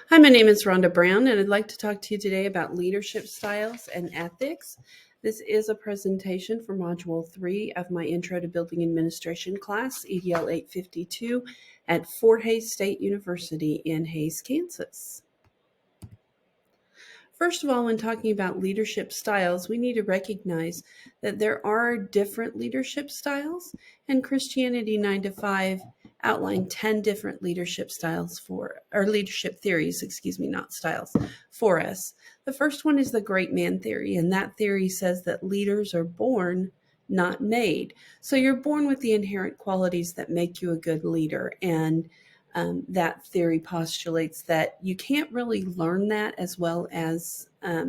Hi, my name is Rhonda Brown, and I'd like to talk to you today about leadership styles and ethics. This is a presentation for Module 3 of my Intro to Building Administration class, EDL 852, at Fort Hays State University in Hays, Kansas. First of all, when talking about leadership styles, we need to recognize that there are different leadership styles, and Christianity 9 to 5 outlined 10 different leadership styles or leadership theories, not styles, for us. The first one is the great man theory, and that theory says that leaders are born, not made. So you're born with the inherent qualities that make you a good leader, and that theory postulates that you can't really learn that as well as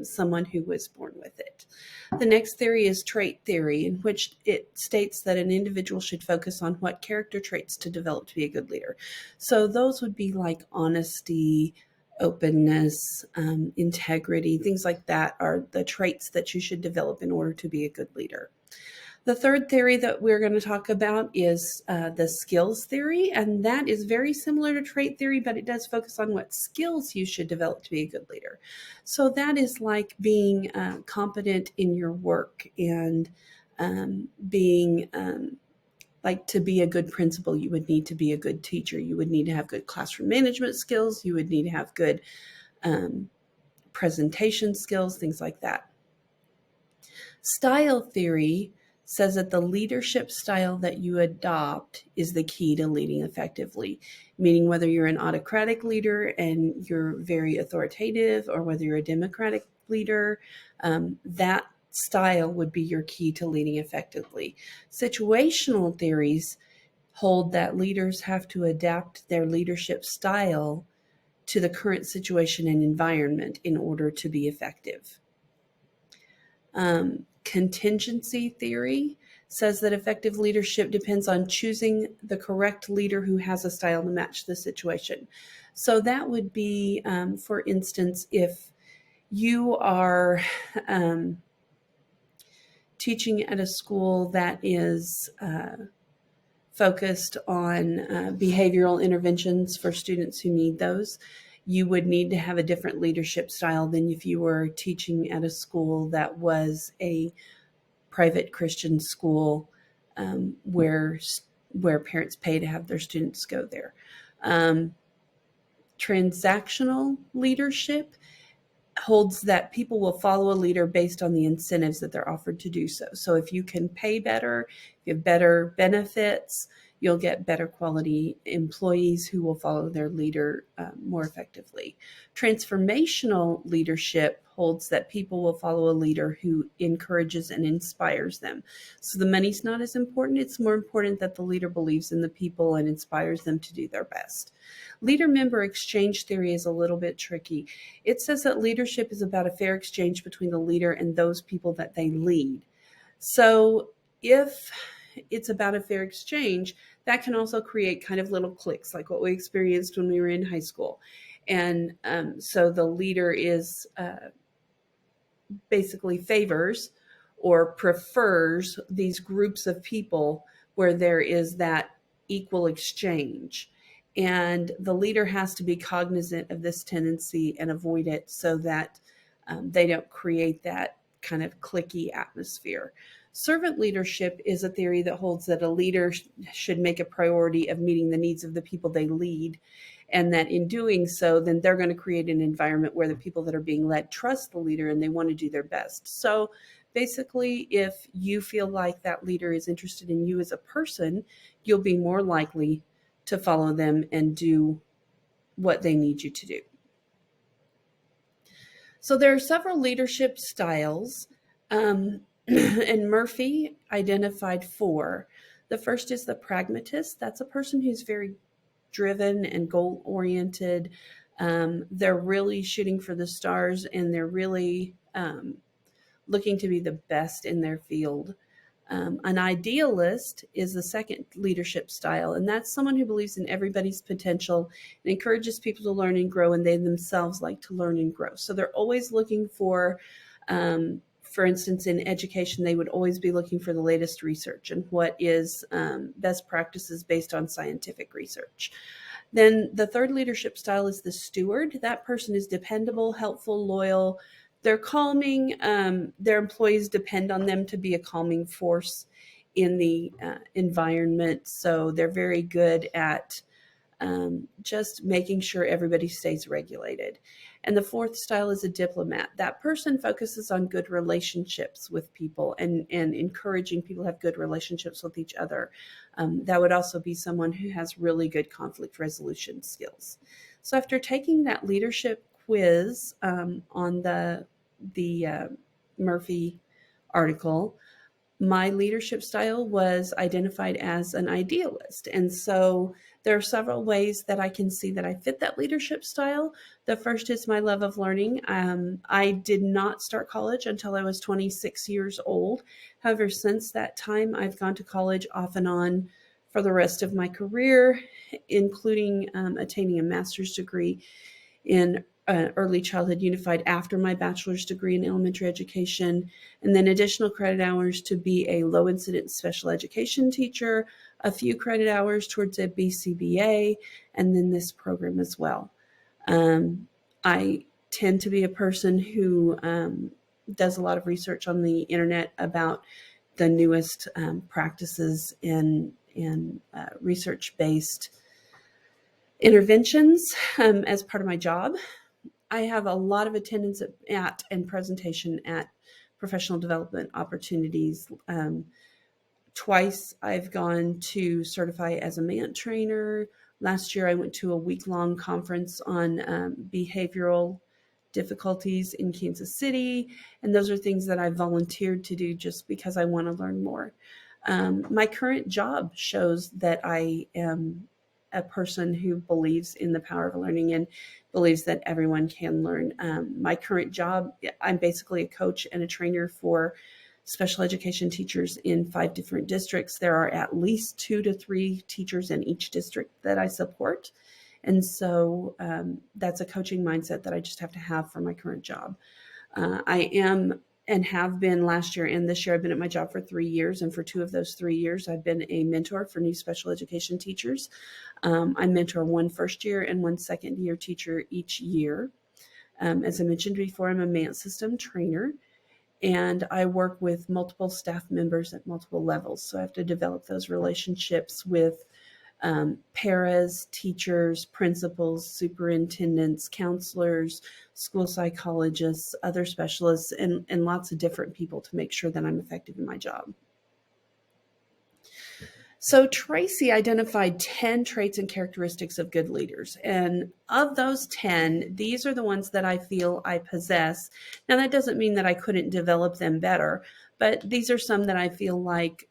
someone who was born with it. The next theory is trait theory, in which it states that an individual should focus on what character traits to develop to be a good leader. So those would be like honesty, openness, integrity, things like that are the traits that you should develop in order to be a good leader. The third theory that we're going to talk about is the skills theory, and that is very similar to trait theory, but it does focus on what skills you should develop to be a good leader. So that is like being competent in your work and being like to be a good principal, you would need to be a good teacher. You would need to have good classroom management skills. You would need to have good presentation skills, things like that. Style theory says that the leadership style that you adopt is the key to leading effectively, meaning whether you're an autocratic leader and you're very authoritative or whether you're a democratic leader, that style would be your key to leading effectively. Situational theories hold that leaders have to adapt their leadership style to the current situation and environment in order to be effective. Contingency theory says that effective leadership depends on choosing the correct leader who has a style to match the situation. So that would be, for instance, if you are teaching at a school that is focused on behavioral interventions for students who need those, you would need to have a different leadership style than if you were teaching at a school that was a private Christian school where parents pay to have their students go there. Transactional leadership holds that people will follow a leader based on the incentives that they're offered to do so. So if you can pay better, if you have better benefits, you'll get better quality employees who will follow their leader more effectively. Transformational leadership holds that people will follow a leader who encourages and inspires them. So the money's not as important. It's more important that the leader believes in the people and inspires them to do their best. Leader-member exchange theory is a little bit tricky. It says that leadership is about a fair exchange between the leader and those people that they lead. So if it's about a fair exchange, that can also create kind of little cliques like what we experienced when we were in high school. And so the leader is basically favors or prefers these groups of people where there is that equal exchange. And the leader has to be cognizant of this tendency and avoid it so that they don't create that kind of cliquey atmosphere. Servant leadership is a theory that holds that a leader should make a priority of meeting the needs of the people they lead, and that in doing so, then they're going to create an environment where the people that are being led trust the leader and they want to do their best. So basically, if you feel like that leader is interested in you as a person, you'll be more likely to follow them and do what they need you to do. So there are several leadership styles, and Murphy identified 4. The first is the pragmatist. That's a person who's very driven and goal-oriented. They're really shooting for the stars, and they're really looking to be the best in their field. An idealist is the second leadership style, and that's someone who believes in everybody's potential and encourages people to learn and grow, and they themselves like to learn and grow. So they're always looking for instance, in education, they would always be looking for the latest research and what is best practices based on scientific research. Then the third leadership style is the steward. That person is dependable, helpful, loyal. They're calming. Their employees depend on them to be a calming force in the environment. So they're very good at just making sure everybody stays regulated. And the fourth style is a diplomat. That person focuses on good relationships with people and encouraging people to have good relationships with each other. That would also be someone who has really good conflict resolution skills. So after taking that leadership quiz on the Murphy article, my leadership style was identified as an idealist. And so there are several ways that I can see that I fit that leadership style. The first is my love of learning. I did not start college until I was 26 years old. However, since that time, I've gone to college off and on for the rest of my career, including attaining a master's degree in early childhood unified after my bachelor's degree in elementary education, and then additional credit hours to be a low incidence special education teacher, a few credit hours towards a BCBA, and then this program as well. I tend to be a person who does a lot of research on the internet about the newest practices in research-based interventions as part of my job. I have a lot of attendance at and presentation at professional development opportunities. Twice I've gone to certify as a MANT trainer. Last year I went to a week-long conference on behavioral difficulties in Kansas City, and those are things that I volunteered to do just because I want to learn more. My current job shows that I am a person who believes in the power of learning and believes that everyone can learn. My current job, I'm basically a coach and a trainer for special education teachers in 5 different districts. There are at least 2 to 3 teachers in each district that I support. And so that's a coaching mindset that I just have to have for my current job. I am and have been last year and this year. I've been at my job for 3 years. And for 2 of those 3 years, I've been a mentor for new special education teachers. I mentor 1 first-year and 1 second-year teacher each year. As I mentioned before, I'm a MANT system trainer, and I work with multiple staff members at multiple levels. So I have to develop those relationships with paras, teachers, principals, superintendents, counselors, school psychologists, other specialists, and lots of different people to make sure that I'm effective in my job. So Tracy identified 10 traits and characteristics of good leaders. And of those 10, these are the ones that I feel I possess. Now, that doesn't mean that I couldn't develop them better, but these are some that I feel like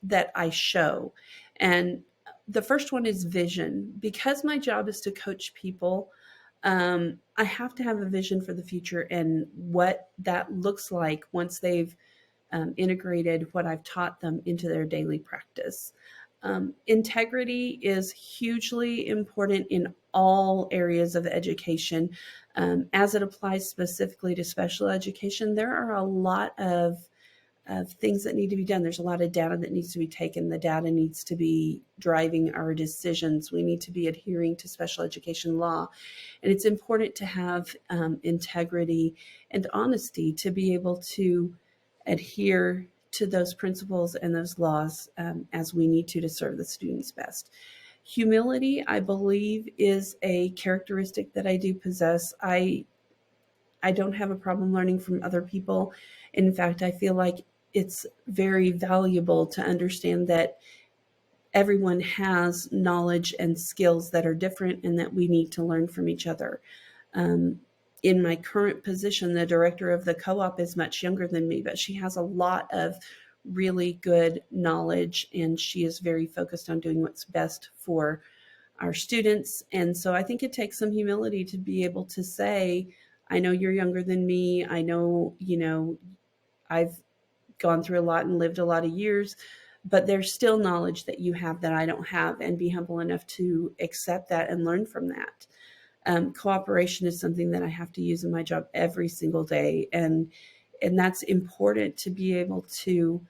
that I show. And the first one is vision. Because my job is to coach people, I have to have a vision for the future and what that looks like once they've integrated what I've taught them into their daily practice. Integrity is hugely important in all areas of education. As it applies specifically to special education, there are a lot of things that need to be done. There's a lot of data that needs to be taken. The data needs to be driving our decisions. We need to be adhering to special education law. And it's important to have integrity and honesty to be able to adhere to those principles and those laws as we need to serve the students best. Humility, I believe, is a characteristic that I do possess. I don't have a problem learning from other people. In fact, I feel like it's very valuable to understand that everyone has knowledge and skills that are different and that we need to learn from each other. In my current position, the director of the co-op is much younger than me, but she has a lot of really good knowledge, and she is very focused on doing what's best for our students. And so I think it takes some humility to be able to say, I know you're younger than me. I know, I've gone through a lot and lived a lot of years, but there's still knowledge that you have that I don't have, and be humble enough to accept that and learn from that. Cooperation is something that I have to use in my job every single day. And that's important to be able to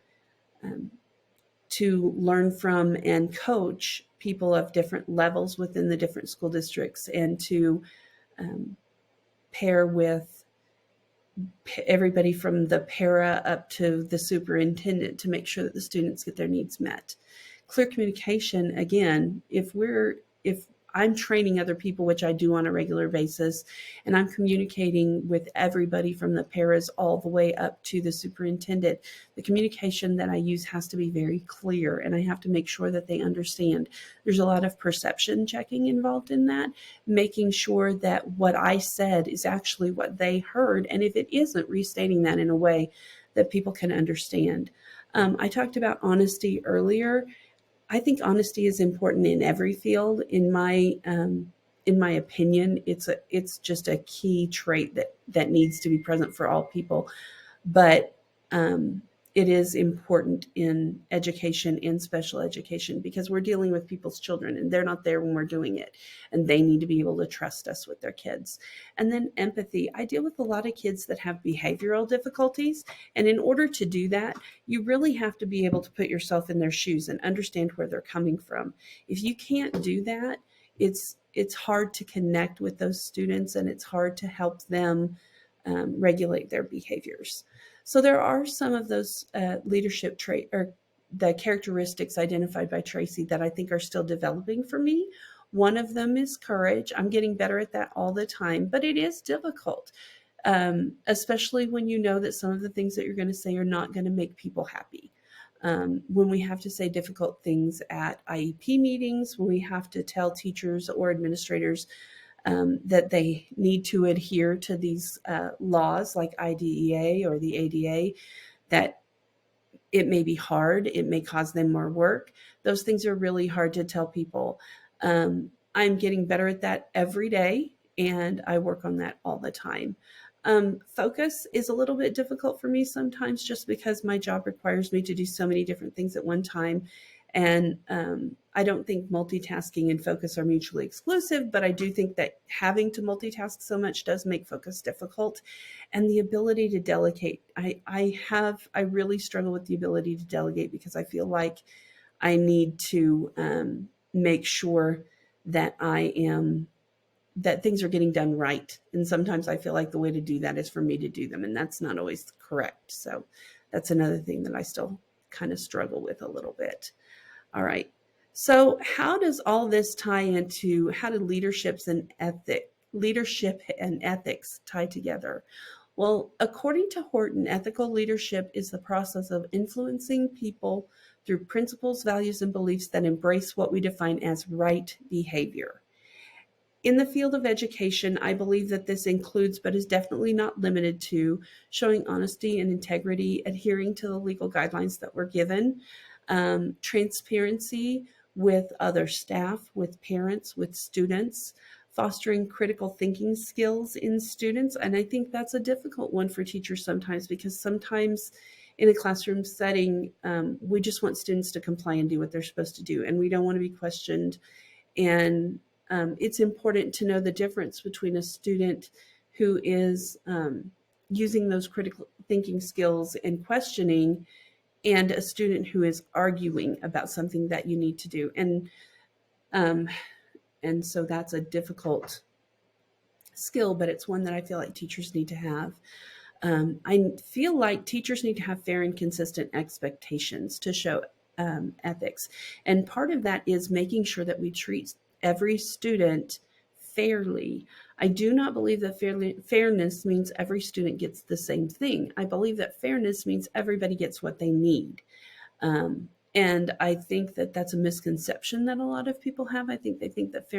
learn from and coach people of different levels within the different school districts, and to pair with everybody from the para up to the superintendent to make sure that the students get their needs met. Clear communication, again, if I'm training other people, which I do on a regular basis, and I'm communicating with everybody from the paras all the way up to the superintendent, the communication that I use has to be very clear, and I have to make sure that they understand. There's a lot of perception checking involved in that, making sure that what I said is actually what they heard, and if it isn't, restating that in a way that people can understand. I talked about honesty earlier. I think honesty is important in every field. In my opinion, it's just a key trait that needs to be present for all people. But it is important in education and special education because we're dealing with people's children and they're not there when we're doing it, and they need to be able to trust us with their kids. And then empathy. I deal with a lot of kids that have behavioral difficulties, and in order to do that, you really have to be able to put yourself in their shoes and understand where they're coming from. If you can't do that, it's hard to connect with those students, and it's hard to help them regulate their behaviors. So there are some of those leadership trait or the characteristics identified by Tracy that I think are still developing for me. One of them is courage. I'm getting better at that all the time, but it is difficult, especially when you know that some of the things that you're going to say are not going to make people happy. When we have to say difficult things at IEP meetings, when we have to tell teachers or administrators that they need to adhere to these laws like IDEA or the ADA, that it may be hard, it may cause them more work. Those things are really hard to tell people. I'm getting better at that every day, and I work on that all the time. Focus is a little bit difficult for me sometimes just because my job requires me to do so many different things at one time. And I don't think multitasking and focus are mutually exclusive, but I do think that having to multitask so much does make focus difficult. And the ability to delegate, I really struggle with the ability to delegate because I feel like I need to make sure that that things are getting done right. And sometimes I feel like the way to do that is for me to do them, and that's not always correct. So that's another thing that I still kind of struggle with a little bit. All right. So how does all this tie into how do leadership and ethics tie together? Well, according to Horton, ethical leadership is the process of influencing people through principles, values, and beliefs that embrace what we define as right behavior. In the field of education, I believe that this includes, but is definitely not limited to, showing honesty and integrity, adhering to the legal guidelines that were given, transparency with other staff, with parents, with students, fostering critical thinking skills in students. And I think that's a difficult one for teachers sometimes, because sometimes in a classroom setting, we just want students to comply and do what they're supposed to do, and we don't want to be questioned. And it's important to know the difference between a student who is using those critical thinking skills and questioning, and a student who is arguing about something that you need to do. And so that's a difficult skill, but it's one that I feel like teachers need to have. I feel like teachers need to have fair and consistent expectations to show ethics. And part of that is making sure that we treat every student fairly. I do not believe that fairness means every student gets the same thing. I believe that fairness means everybody gets what they need. And I think that that's a misconception that a lot of people have. I think they think that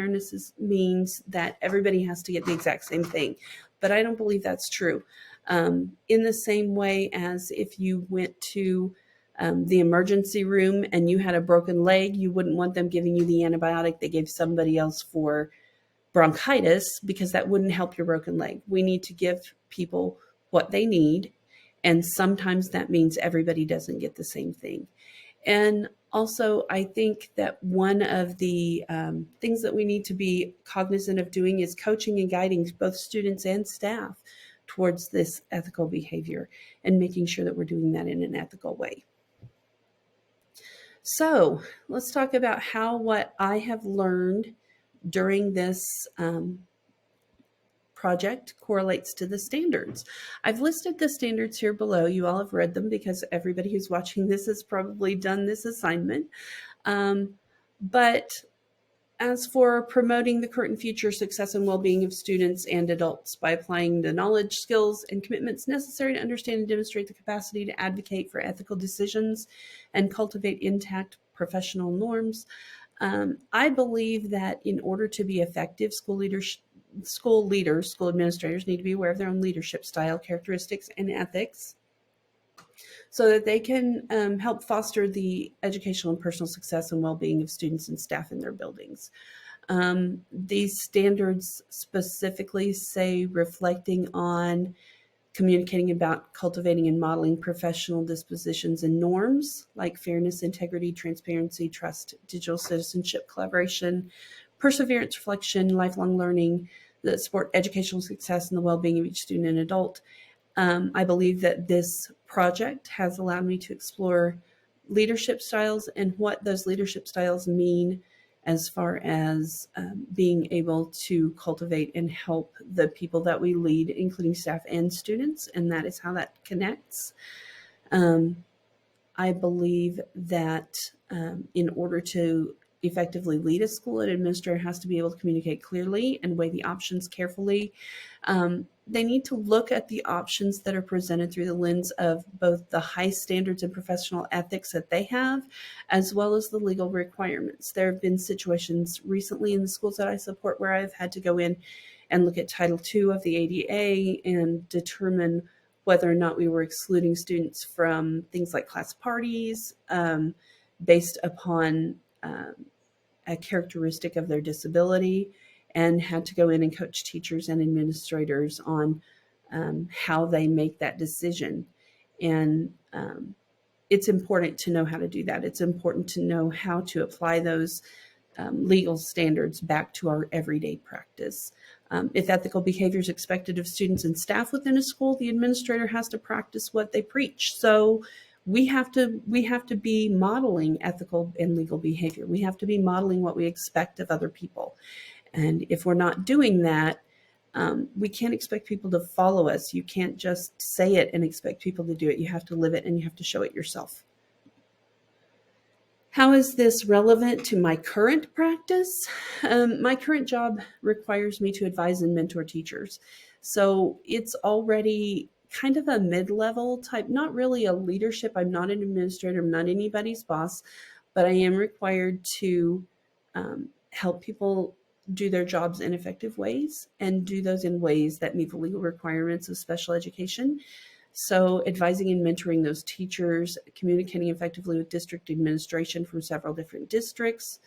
means that everybody has to get the exact same thing. But I don't believe that's true. In the same way as if you went to the emergency room and you had a broken leg, you wouldn't want them giving you the antibiotic they gave somebody else for bronchitis, because that wouldn't help your broken leg. We need to give people what they need. And sometimes that means everybody doesn't get the same thing. And also, I think that one of the things that we need to be cognizant of doing is coaching and guiding both students and staff towards this ethical behavior, and making sure that we're doing that in an ethical way. So let's talk about how what I have learned during this project correlates to the standards. I've listed the standards here below. You all have read them because everybody who's watching this has probably done this assignment. But as for promoting the current and future success and well-being of students and adults by applying the knowledge, skills, and commitments necessary to understand and demonstrate the capacity to advocate for ethical decisions and cultivate intact professional norms, I believe that in order to be effective, school leaders, school administrators need to be aware of their own leadership style, characteristics, and ethics so that they can help foster the educational and personal success and well-being of students and staff in their buildings. These standards specifically say reflecting on communicating about cultivating and modeling professional dispositions and norms like fairness, integrity, transparency, trust, digital citizenship, collaboration, perseverance, reflection, lifelong learning that support educational success and the well-being of each student and adult. I believe that this project has allowed me to explore leadership styles and what those leadership styles mean as far as being able to cultivate and help the people that we lead, including staff and students, and that is how that connects. I believe that in order to effectively lead a school, an administrator has to be able to communicate clearly and weigh the options carefully. They need to look at the options that are presented through the lens of both the high standards and professional ethics that they have, as well as the legal requirements. There have been situations recently in the schools that I support where I've had to go in and look at Title II of the ADA and determine whether or not we were excluding students from things like class parties based upon a characteristic of their disability, and had to go in and coach teachers and administrators on how they make that decision. And it's important to know how to do that. It's important to know how to apply those legal standards back to our everyday practice. If ethical behavior is expected of students and staff within a school, the administrator has to practice what they preach. So we have to be modeling ethical and legal behavior. We have to be modeling what we expect of other people. And if we're not doing that, we can't expect people to follow us. You can't just say it and expect people to do it. You have to live it and you have to show it yourself. How is this relevant to my current practice? My current job requires me to advise and mentor teachers. So it's already kind of a mid-level type, not really a leadership. I'm not an administrator, I'm not anybody's boss, but I am required to help people do their jobs in effective ways and do those in ways that meet the legal requirements of special education. So advising and mentoring those teachers, communicating effectively with district administration from several different districts,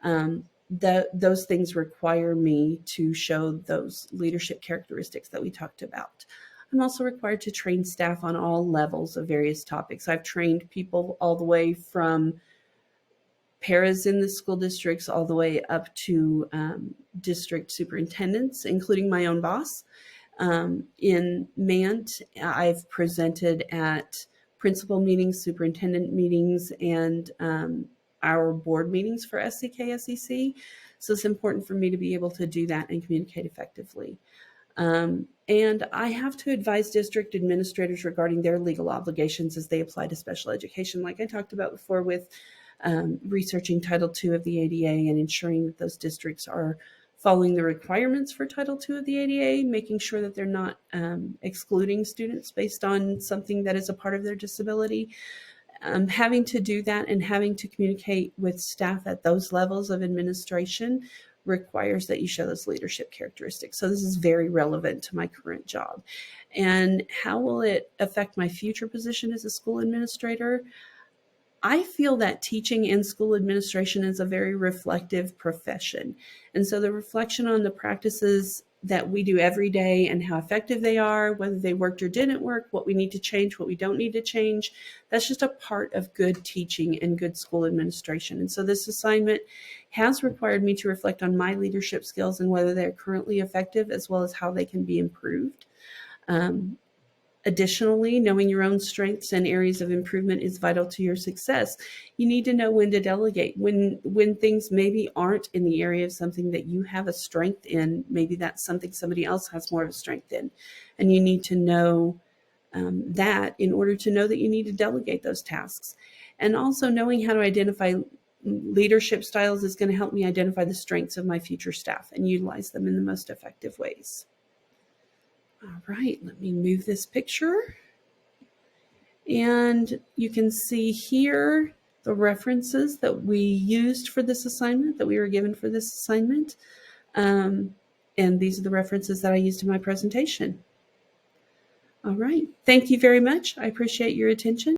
those things require me to show those leadership characteristics that we talked about. I'm also required to train staff on all levels of various topics. I've trained people all the way from paras in the school districts all the way up to district superintendents, including my own boss. In Mant, I've presented at principal meetings, superintendent meetings, and our board meetings for SCK SEC. So it's important for me to be able to do that and communicate effectively. And I have to advise district administrators regarding their legal obligations as they apply to special education, like I talked about before with researching Title II of the ADA and ensuring that those districts are following the requirements for Title II of the ADA, making sure that they're not excluding students based on something that is a part of their disability. Having to do that and having to communicate with staff at those levels of administration requires that you show those leadership characteristics. So this is very relevant to my current job. And how will it affect my future position as a school administrator? I feel that teaching and school administration is a very reflective profession. And so the reflection on the practices that we do every day and how effective they are, whether they worked or didn't work, what we need to change, what we don't need to change, that's just a part of good teaching and good school administration. And so this assignment has required me to reflect on my leadership skills and whether they're currently effective as well as how they can be improved. Additionally, knowing your own strengths and areas of improvement is vital to your success. You need to know when to delegate, when things maybe aren't in the area of something that you have a strength in. Maybe that's something somebody else has more of a strength in, and you need to know that in order to know that you need to delegate those tasks. And also knowing how to identify leadership styles is going to help me identify the strengths of my future staff and utilize them in the most effective ways. All right, let me move this picture. And you can see here the references that we used for this assignment, that we were given for this assignment. And these are the references that I used in my presentation. All right, thank you very much. I appreciate your attention.